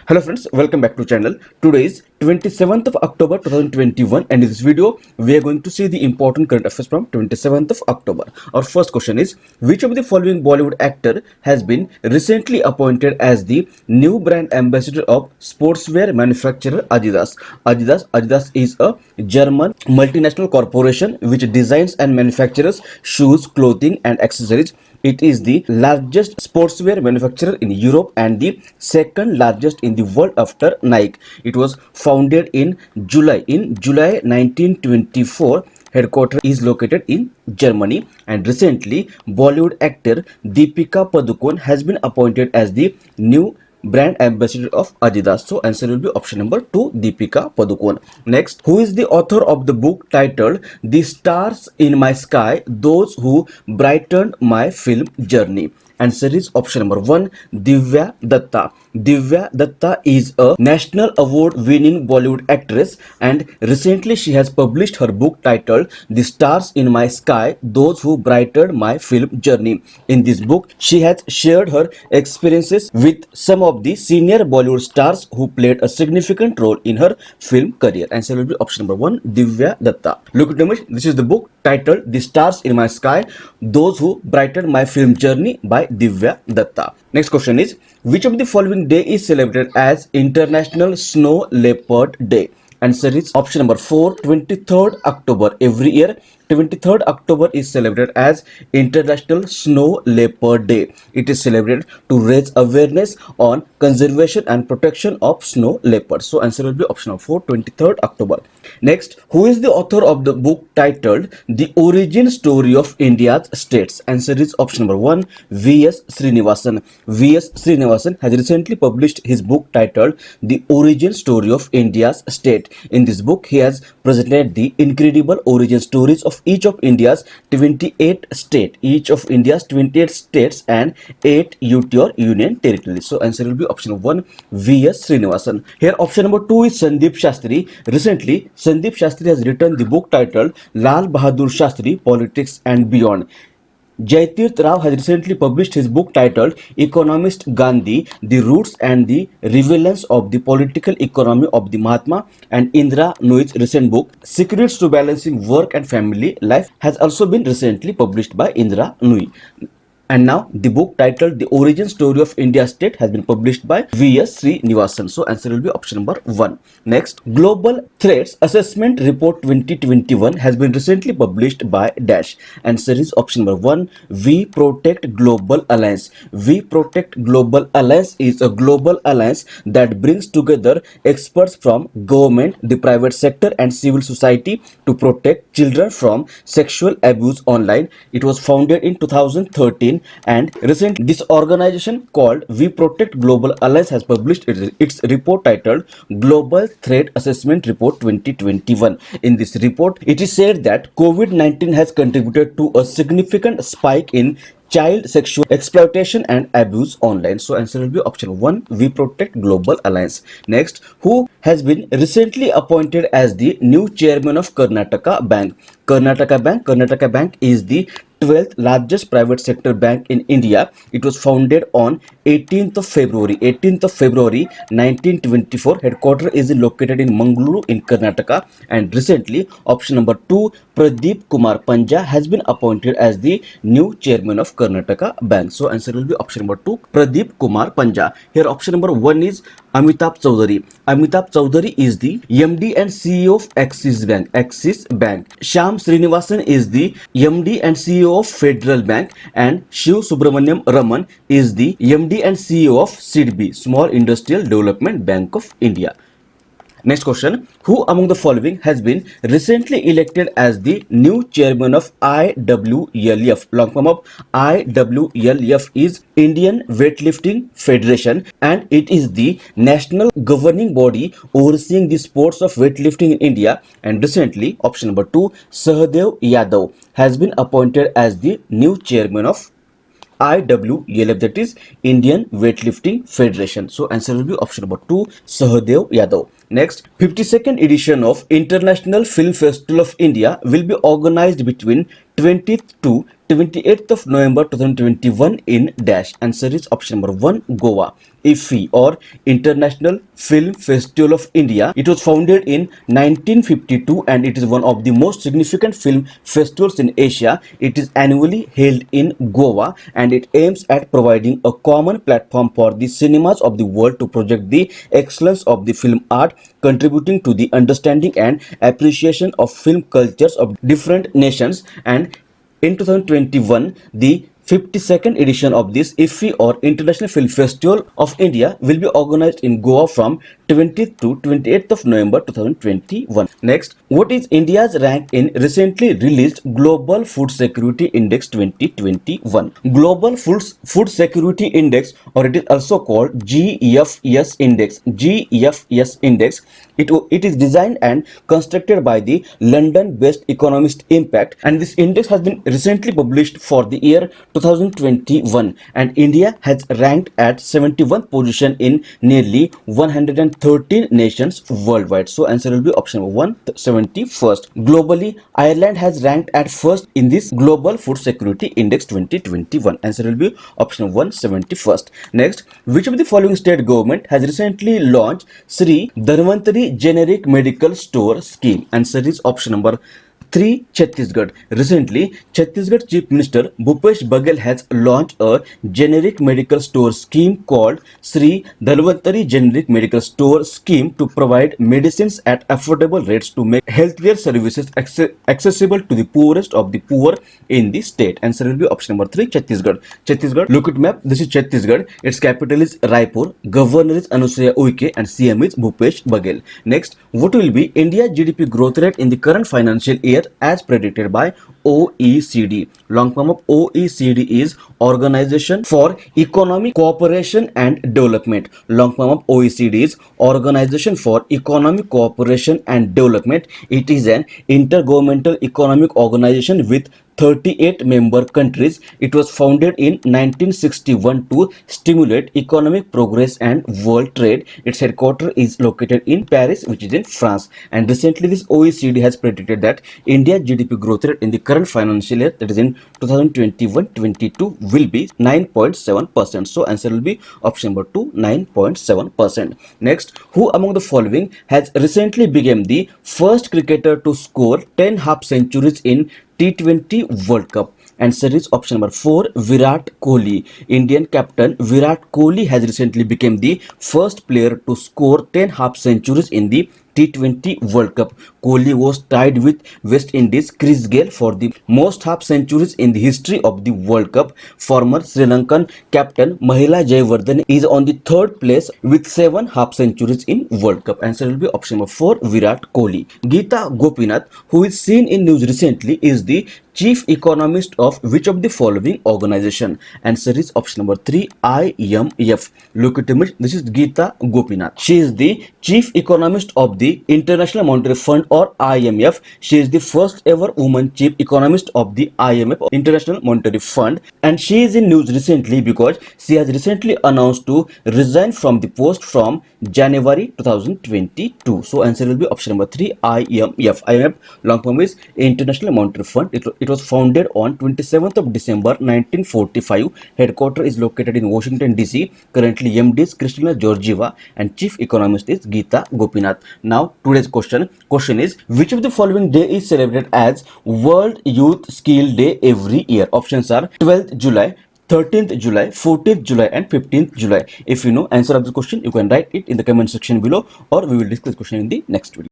Hello friends, welcome back to channel. Today is 27th of October 2021 and in this video we are going to see the important current affairs from 27th of October. Our first question is, which of the following Bollywood actor has been recently appointed as the new brand ambassador of sportswear manufacturer Adidas? Adidas is a German multinational corporation which designs and manufactures shoes, clothing and accessories. It is the largest sportswear manufacturer in Europe and the second largest in the world after Nike. It was founded in July 1924. Headquarters is located in Germany, and recently Bollywood actor Deepika Padukone has been appointed as the new brand ambassador of Adidas. So answer will be option number 2, Deepika Padukone. Next, who is the author of the book titled The Stars in My Sky, Those Who Brightened My Film Journey? Answer is option number 1, Divya Datta. Divya Datta is a national award winning Bollywood actress, and recently she has published her book titled The Stars in My Sky, Those Who Brightened My Film Journey. In this book, she has shared her experiences with some of the senior Bollywood stars who played a significant role in her film career. Answer will be option number 1, Divya Datta. Look at the image. This is the book titled The Stars in My Sky, Those Who Brightened My Film Journey by Divya Datta. Next question is, which of the following day is celebrated as International Snow Leopard Day? Answer is option number 4, 23rd October. Every year 23rd October is celebrated as International Snow Leopard Day. It is celebrated to raise awareness on conservation and protection of snow leopards. So answer will be option number 4, 23rd October. Next, who is the author of the book titled The Origin Story of India's States? Answer is option number 1, V.S. Srinivasan. V.S. Srinivasan has recently published his book titled The Origin Story of India's State. In this book, he has presented the incredible origin stories of each of India's 28 states, and 8 union territories. So answer will be option 1, V.S. Srinivasan. Here option number 2 is Sandeep Shastri. Recently, Sandeep Shastri has written the book titled Lal Bahadur Shastri, Politics and Beyond. Jaitirth Rao has recently published his book titled Economist Gandhi, The Roots and the Relevance of the Political Economy of the Mahatma, and Indra Nuyi's recent book Secrets to Balancing Work and Family Life has also been recently published by Indra Nuyi. And now the book titled The Origin Story of India State has been published by V.S. Srinivasan. So answer will be option number 1. Next, Global Threats Assessment Report 2021 has been recently published by Dash. Answer is option number 1, We Protect Global Alliance. We Protect Global Alliance is a global alliance that brings together experts from government, the private sector and civil society to protect children from sexual abuse online. It was founded in 2013, and recently this organization called We Protect Global Alliance has published its report titled Global Threat Assessment Report 2021. In this report, it is said that COVID-19 has contributed to a significant spike in child sexual exploitation and abuse online. So answer will be option 1, We Protect Global Alliance. Next, who has been recently appointed as the new chairman of Karnataka Bank? Karnataka Bank is the 12th largest private sector bank in India. It was founded on 18th of February 1924. Headquarters is located in Mangaluru in Karnataka, and recently option number 2, Pradeep Kumar Panja has been appointed as the new chairman of Karnataka Bank. So answer will be option number 2, Pradeep Kumar Panja. Here option number 1 is Amitabh Chaudhary. Amitabh Chaudhary is the MD and CEO of Axis Bank. Shyam Srinivasan is the MD and CEO of Federal Bank, and Shiv Subramaniam Raman is the MD and CEO of SIDBI, Small Industrial Development Bank of India. Next question, who among the following has been recently elected as the new chairman of IWLF? Long form of IWLF is Indian Weightlifting Federation, and it is the national governing body overseeing the sports of weightlifting in India. And recently, option number 2, Sahadev Yadav has been appointed as the new chairman of IWLF, that is Indian Weightlifting Federation. So answer will be option number 2, Sahadev Yadav. Next, 52nd edition of International Film Festival of India will be organized between 20th to 28th of November 2021 in dash. Answer is option number 1, Goa. IFFI or International Film Festival of India. It was founded in 1952 and it is one of the most significant film festivals in Asia. It is annually held in Goa and it aims at providing a common platform for the cinemas of the world to project the excellence of the film art, contributing to the understanding and appreciation of film cultures of different nations. And in 2021, the 52nd edition of this IFFI or International Film Festival of India will be organized in Goa from 20th to 28th of November 2021. Next, what is India's rank in recently released Global Food Security Index 2021? Global Food Security Index, or it is also called GFS Index. GFS Index. It is designed and constructed by the London-based economist Impact, and this index has been recently published for the year 2021, and India has ranked at 71st position in nearly 113 nations worldwide. So answer will be option 1, 71st. Globally, Ireland has ranked at first in this Global Food Security Index 2021. Answer will be option 1, 71st. Next, which of the following state government has recently launched Sri Dhanvantari Generic Medical Store Scheme? Answer is option number 3, Chhattisgarh. Recently, Chhattisgarh Chief Minister Bhupesh Baghel has launched a generic medical store scheme called Sri Dhanvantari Generic Medical Store Scheme to provide medicines at affordable rates to make healthcare services accessible to the poorest of the poor in the state. Answer will be option number 3, Chhattisgarh. Chhattisgarh, look at map. This is Chhattisgarh. Its capital is Raipur. Governor is Anusuya Uike and CM is Bhupesh Baghel. Next, what will be India's GDP growth rate in the current financial year as predicted by OECD? Long form of OECD is Organization for Economic Cooperation and Development. Long form of OECD is Organization for Economic Cooperation and Development. It is an intergovernmental economic organization with 38 member countries. It was founded in 1961 to stimulate economic progress and world trade. Its headquarters is located in Paris, which is in France. And recently, this OECD has predicted that India's GDP growth rate in the current financial year, that is in 2021-22, will be 9.7%. So answer will be option number 2, 9.7%. Next, who among the following has recently become the first cricketer to score 10 half centuries in T20 World Cup? Answer is option number 4, Virat Kohli. Indian captain Virat Kohli has recently become the first player to score 10 half centuries in the T20 World Cup. Kohli was tied with West Indies Chris Gayle for the most half centuries in the history of the World Cup. Former Sri Lankan captain Mahela Jayawardene is on the third place with 7 half centuries in World Cup. Answer will be option number 4, Virat Kohli. Geeta Gopinath, who is seen in news recently, is the chief economist of which of the following organization? Answer is option number 3, IMF. Look at image. This is Geeta Gopinath. She is the chief economist of the International Monetary Fund or IMF. She is the first ever woman chief economist of the IMF, International Monetary Fund, and she is in news recently because she has recently announced to resign from the post from January 2022. So answer will be option number 3, IMF. IMF long form is International Monetary Fund. It was founded on 27th of December 1945. Headquarters is located in Washington DC. Currently MD is Kristina Georgieva and chief economist is Geeta Gopinath. Now today's question is, which of the following day is celebrated as World Youth Skill Day every year? Options are 12th July, 13th July, 14th July and 15th July. If you know answer of the question, you can write it in the comment section below, or we will discuss the question in the next video.